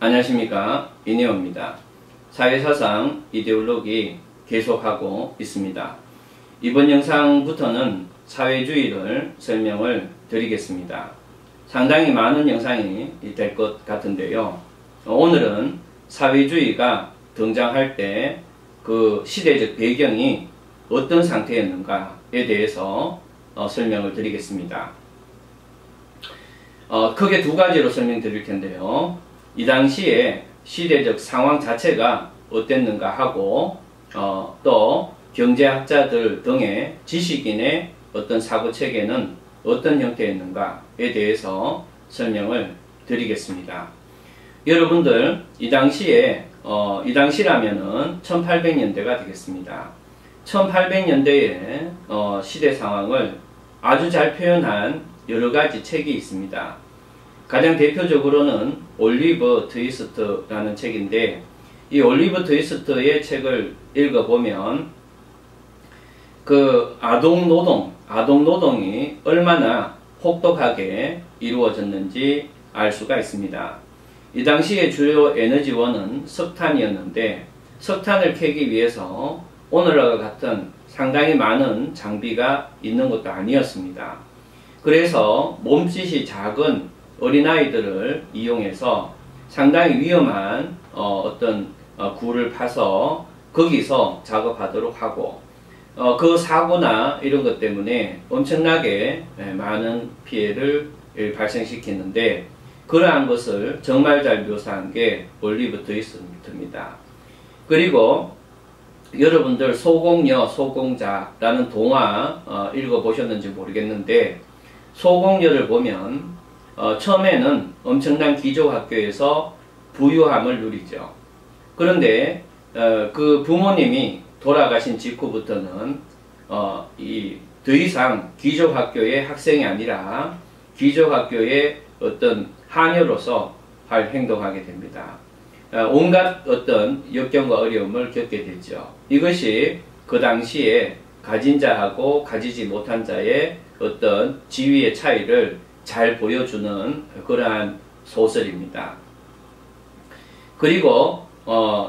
안녕하십니까, 이내호입니다. 사회사상 이데올로기 계속하고 있습니다. 이번 영상부터는 사회주의를 설명을 드리겠습니다. 상당히 많은 영상이 될 것 같은데요. 오늘은 사회주의가 등장할 때 그 시대적 배경이 어떤 상태였는가에 대해서 설명을 드리겠습니다. 크게 두 가지로 설명드릴 텐데요. 이 당시에 시대적 상황 자체가 어땠는가 하고 또 경제학자들 등의 지식인의 어떤 사고체계는 어떤 형태였는가에 대해서 설명을 드리겠습니다. 여러분들 이 당시라면은 1800년대가 되겠습니다. 1800년대의 시대 상황을 아주 잘 표현한 여러 가지 책이 있습니다. 가장 대표적으로는 올리버 트위스트라는 책인데, 이 올리버 트위스트의 책을 읽어보면 그 아동노동이 얼마나 혹독하게 이루어졌는지 알 수가 있습니다. 이 당시의 주요 에너지원은 석탄이었는데, 석탄을 캐기 위해서 오늘과 같은 상당히 많은 장비가 있는 것도 아니었습니다. 그래서 몸짓이 작은 어린아이들을 이용해서 상당히 위험한 어떤 굴을 파서 거기서 작업하도록 하고, 그 사고나 이런 것 때문에 엄청나게 많은 피해를 발생시키는데, 그러한 것을 정말 잘 묘사한 게 올리버 트위스트입니다. 그리고 여러분들 소공녀 소공자라는 동화 읽어보셨는지 모르겠는데, 소공녀를 보면 처음에는 엄청난 기족학교에서 부유함을 누리죠. 그런데 그 부모님이 돌아가신 직후부터는 더 이상 기족학교의 학생이 아니라 기족학교의 어떤 하녀로서 행동하게 됩니다. 온갖 어떤 역경과 어려움을 겪게 되죠. 이것이 그 당시에 가진 자하고 가지지 못한 자의 어떤 지위의 차이를 잘 보여주는 그러한 소설입니다. 그리고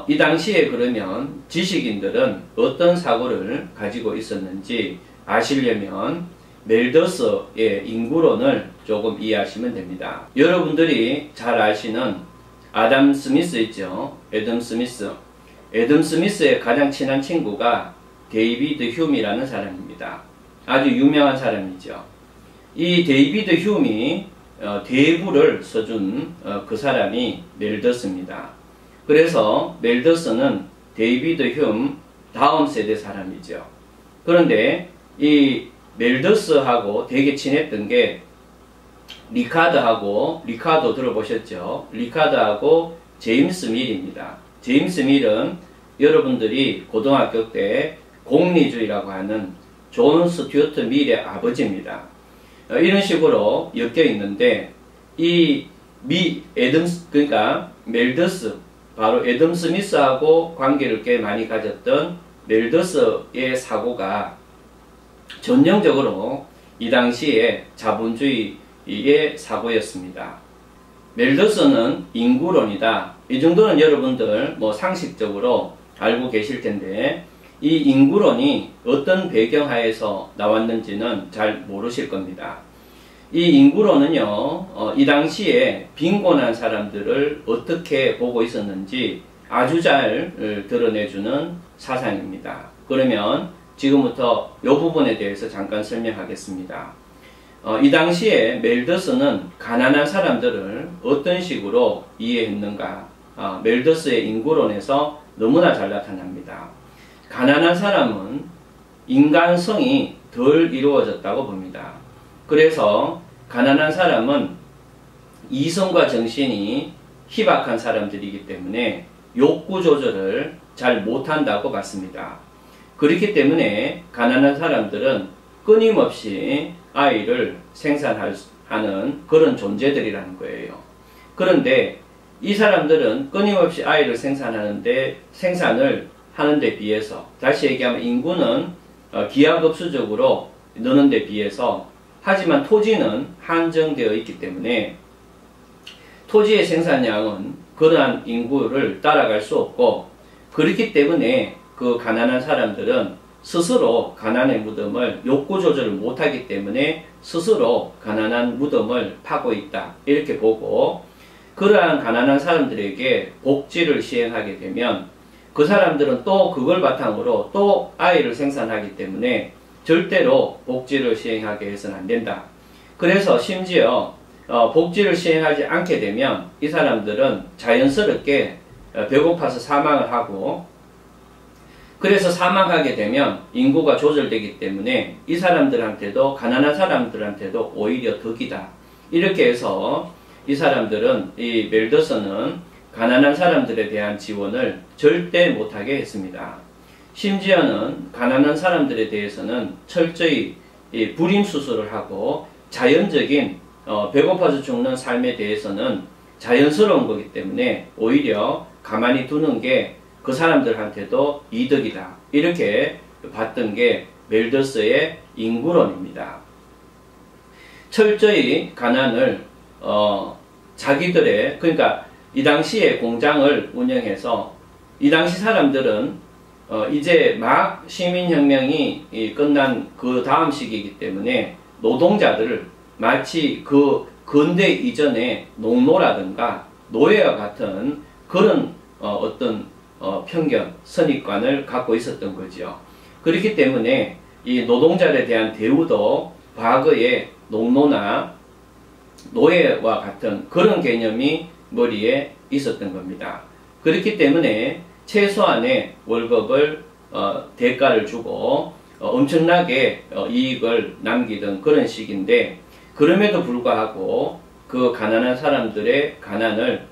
이 당시에 그러면 지식인들은 어떤 사고를 가지고 있었는지 아시려면 멜더스의 인구론을 조금 이해하시면 됩니다. 여러분들이 잘 아시는 아담 스미스 있죠? 애덤 스미스. 애덤 스미스의 가장 친한 친구가 데이비드 휴미라는 사람입니다. 아주 유명한 사람이죠. 이 데이비드 휴미 대부를 써준 그 사람이 멜더스입니다. 그래서 멜더스는 데이비드 휴미 다음 세대 사람이죠. 그런데 이 멜더스하고 되게 친했던 게 리카도 들어보셨죠? 리카드하고 제임스 밀입니다. 제임스 밀은 여러분들이 고등학교 때 공리주의라고 하는 존 스튜어트 밀의 아버지입니다. 이런 식으로 엮여 있는데, 그러니까 멜더스, 바로 애덤 스미스하고 관계를 꽤 많이 가졌던 멜더스의 사고가 전형적으로 이 당시에 자본주의의 사고였습니다. 멜더스는 인구론이다. 이 정도는 여러분들 상식적으로 알고 계실 텐데, 이 인구론이 어떤 배경하에서 나왔는지는 잘 모르실 겁니다. 이 인구론은요, 이 당시에 빈곤한 사람들을 어떻게 보고 있었는지 아주 잘 드러내주는 사상입니다. 그러면 지금부터 이 부분에 대해서 잠깐 설명하겠습니다. 이 당시에 멜더스는 가난한 사람들을 어떤 식으로 이해했는가, 멜더스의 인구론에서 너무나 잘 나타납니다. 가난한 사람은 인간성이 덜 이루어졌다고 봅니다. 그래서 가난한 사람은 이성과 정신이 희박한 사람들이기 때문에 욕구 조절을 잘 못한다고 봤습니다. 그렇기 때문에 가난한 사람들은 끊임없이 아이를 생산하는 그런 존재들이라는 거예요. 그런데 이 사람들은 끊임없이 아이를 생산을 하는데 비해서, 다시 얘기하면 인구는 기하급수적으로 느는 데 비해서, 하지만 토지는 한정되어 있기 때문에 토지의 생산량은 그러한 인구를 따라갈 수 없고, 그렇기 때문에 그 가난한 사람들은 스스로 가난의 무덤을 욕구 조절을 못하기 때문에 스스로 가난한 무덤을 파고 있다, 이렇게 보고, 그러한 가난한 사람들에게 복지를 시행하게 되면 그 사람들은 또 그걸 바탕으로 또 아이를 생산하기 때문에 절대로 복지를 시행하게 해서는 안 된다. 그래서 심지어 복지를 시행하지 않게 되면 이 사람들은 자연스럽게 배고파서 사망을 하고, 그래서 사망하게 되면 인구가 조절되기 때문에 이 사람들한테도, 가난한 사람들한테도 오히려 덕이다. 이렇게 해서 이 사람들은, 이 멜더서는 가난한 사람들에 대한 지원을 절대 못하게 했습니다. 심지어는 가난한 사람들에 대해서는 철저히 불임 수술을 하고, 자연적인 배고파서 죽는 삶에 대해서는 자연스러운 거기 때문에 오히려 가만히 두는 게 그 사람들한테도 이득이다, 이렇게 봤던 게 멜더스의 인구론입니다. 철저히 가난을 자기들의, 그러니까 이 당시에 공장을 운영해서, 이 당시 사람들은 이제 막 시민혁명이 끝난 그 다음 시기이기 때문에 노동자들을 마치 그 근대 이전의 농노라든가 노예와 같은 그런 어떤 편견, 선입관을 갖고 있었던 거죠. 그렇기 때문에 이 노동자에 대한 대우도 과거의 농노나 노예와 같은 그런 개념이 머리에 있었던 겁니다. 그렇기 때문에 최소한의 월급을 대가를 주고 엄청나게 이익을 남기던 그런 시기인데, 그럼에도 불구하고 그 가난한 사람들의 가난을,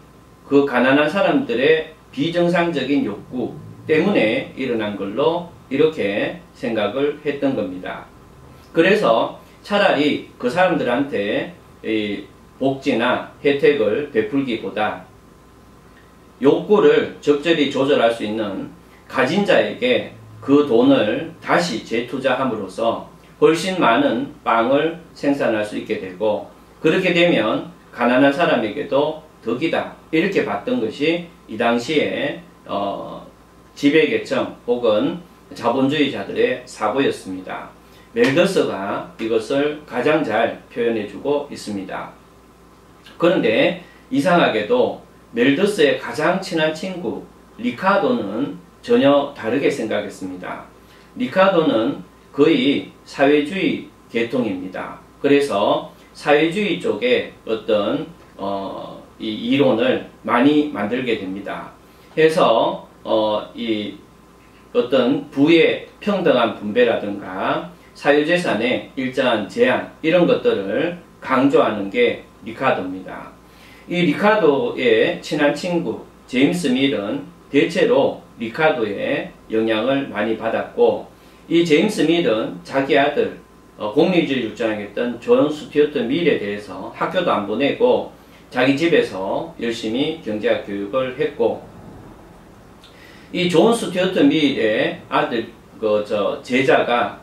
그 가난한 사람들의 비정상적인 욕구 때문에 일어난 걸로 이렇게 생각을 했던 겁니다. 그래서 차라리 그 사람들한테 이 복지나 혜택을 베풀기보다 욕구를 적절히 조절할 수 있는 가진 자에게 그 돈을 다시 재투자함으로써 훨씬 많은 빵을 생산할 수 있게 되고, 그렇게 되면 가난한 사람에게도 덕이다, 이렇게 봤던 것이 이 당시에 지배계층 혹은 자본주의자들의 사고였습니다. 멜더스가 이것을 가장 잘 표현해주고 있습니다. 그런데 이상하게도 멜더스의 가장 친한 친구 리카도는 전혀 다르게 생각했습니다. 리카도는 거의 사회주의 계통입니다. 그래서 사회주의 쪽에 어떤 이 이론을 많이 만들게 됩니다. 해서 이 어떤 부의 평등한 분배라든가 사유재산의 일정한 제한, 이런 것들을 강조하는 게 리카도입니다. 이 리카도의 친한 친구 제임스 밀은 대체로 리카도의 영향을 많이 받았고, 이 제임스 밀은 자기 아들 공리주의를 주장했던 존 스튜어트 밀에 대해서 학교도 안 보내고 자기 집에서 열심히 경제학 교육을 했고, 이 존 스튜어트 밀의 아들 제자가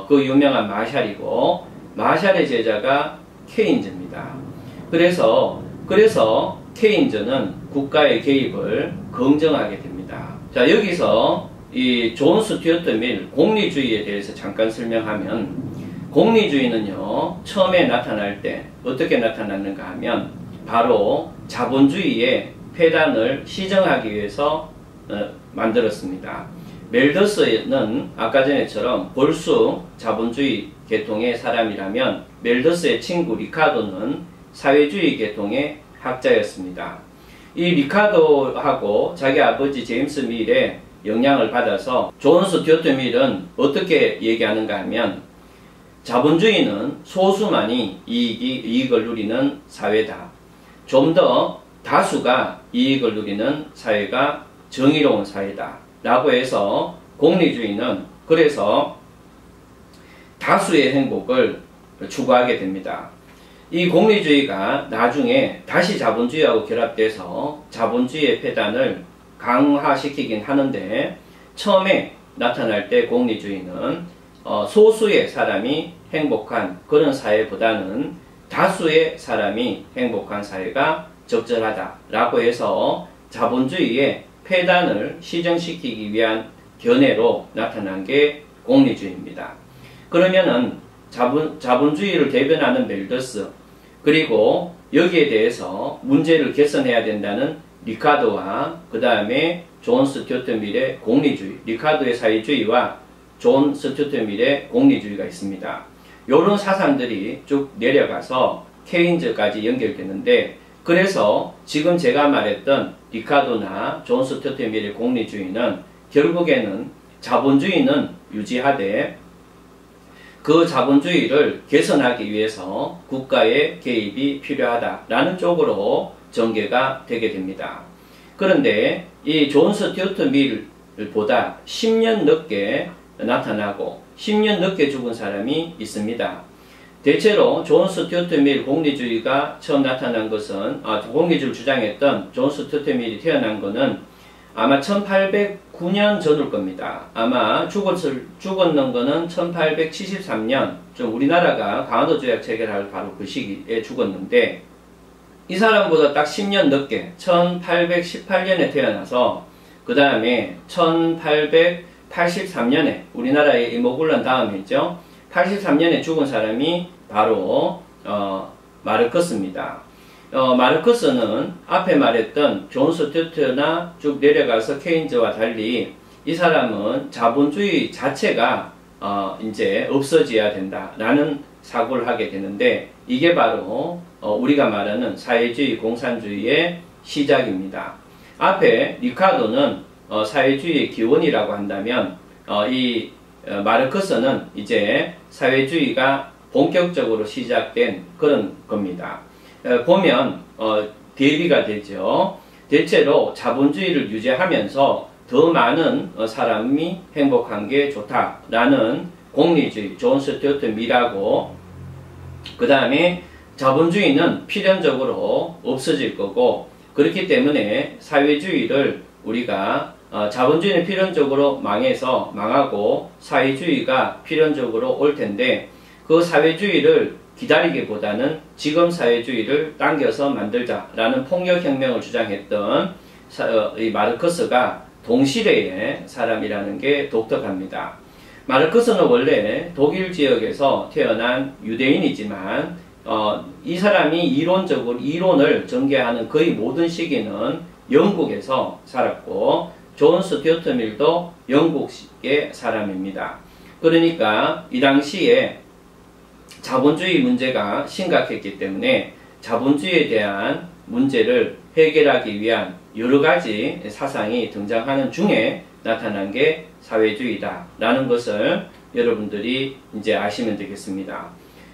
그 유명한 마샬이고, 마샬의 제자가 케인즈입니다. 그래서 케인즈는 국가의 개입을 긍정하게 됩니다. 자, 여기서 이 존 스튜어트 밀 공리주의에 대해서 잠깐 설명하면, 공리주의는요, 처음에 나타날 때 어떻게 나타났는가 하면 바로 자본주의의 폐단을 시정하기 위해서 만들었습니다. 멜더스는 아까 전에처럼 볼수 자본주의 계통의 사람이라면, 멜더스의 친구 리카도는 사회주의 계통의 학자였습니다. 이 리카도하고 자기 아버지 제임스 밀의 영향을 받아서 존 스튜어트 밀은 어떻게 얘기하는가 하면, 자본주의는 소수만이 이익을 누리는 사회다. 좀 더 다수가 이익을 누리는 사회가 정의로운 사회다 라고 해서, 공리주의는 그래서 다수의 행복을 추구하게 됩니다. 이 공리주의가 나중에 다시 자본주의하고 결합돼서 자본주의의 폐단을 강화시키긴 하는데, 처음에 나타날 때 공리주의는 소수의 사람이 행복한 그런 사회보다는 다수의 사람이 행복한 사회가 적절하다라고 해서 자본주의의 폐단을 시정시키기 위한 견해로 나타난 게 공리주의입니다. 그러면은 자본주의를 대변하는 멜더스, 그리고 여기에 대해서 문제를 개선해야 된다는 리카도와 그 다음에 존 스튜어트 밀의 공리주의, 리카도의 사회주의와 존 스튜어트 밀의 공리주의가 있습니다. 이런 사상들이 쭉 내려가서 케인즈까지 연결되는데, 그래서 지금 제가 말했던 리카도나 존 스튜어트 밀의 공리주의는 결국에는 자본주의는 유지하되 그 자본주의를 개선하기 위해서 국가의 개입이 필요하다라는 쪽으로 전개가 되게 됩니다. 그런데 이 존 스튜어트 밀보다 10년 늦게 나타나고 10년 늦게 죽은 사람이 있습니다. 대체로 존 스튜어트 밀 공리주의가 처음 나타난 것은, 공리주의를 주장했던 존 스튜어트 밀이 태어난 것은 아마 1809년 전일 겁니다. 아마 죽었는 거는 1873년, 좀 우리나라가 강화도 조약 체결할 바로 그 시기에 죽었는데, 이 사람보다 딱 10년 늦게 1818년에 태어나서 그 다음에 1883년에 우리나라의 이모굴란 다음이죠. 83년에 죽은 사람이 바로 마르크스입니다. 마르크스는 앞에 말했던 존 스튜어트나 쭉 내려가서 케인즈와 달리 이 사람은 자본주의 자체가 이제 없어져야 된다라는 사고를 하게 되는데, 이게 바로 우리가 말하는 사회주의 공산주의의 시작입니다. 앞에 리카도는 사회주의의 기원이라고 한다면, 이 마르크스는 이제 사회주의가 본격적으로 시작된 그런 겁니다. 보면 대비가 되죠. 대체로 자본주의를 유지하면서 더 많은 사람이 행복한 게 좋다라는 공리주의, 존 스튜어트 밀하고, 그 다음에 자본주의는 필연적으로 없어질 거고, 그렇기 때문에 사회주의를 우리가 자본주의는 필연적으로 망하고 사회주의가 필연적으로 올 텐데, 그 사회주의를 기다리기보다는 지금 사회주의를 당겨서 만들자라는 폭력혁명을 주장했던 이 마르크스가 동시대의 사람이라는 게 독특합니다. 마르크스는 원래 독일 지역에서 태어난 유대인이지만 이 사람이 이론을 전개하는 거의 모든 시기는 영국에서 살았고, 존 스튜어트 밀도 영국의 사람입니다. 그러니까 이 당시에 자본주의 문제가 심각했기 때문에 자본주의에 대한 문제를 해결하기 위한 여러 가지 사상이 등장하는 중에 나타난 게 사회주의다라는 것을 여러분들이 이제 아시면 되겠습니다.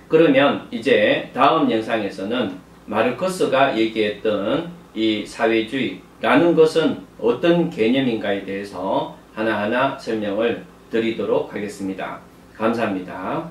그러면 이제 다음 영상에서는 마르크스가 얘기했던 이 사회주의라는 것은 어떤 개념인가에 대해서 하나하나 설명을 드리도록 하겠습니다. 감사합니다.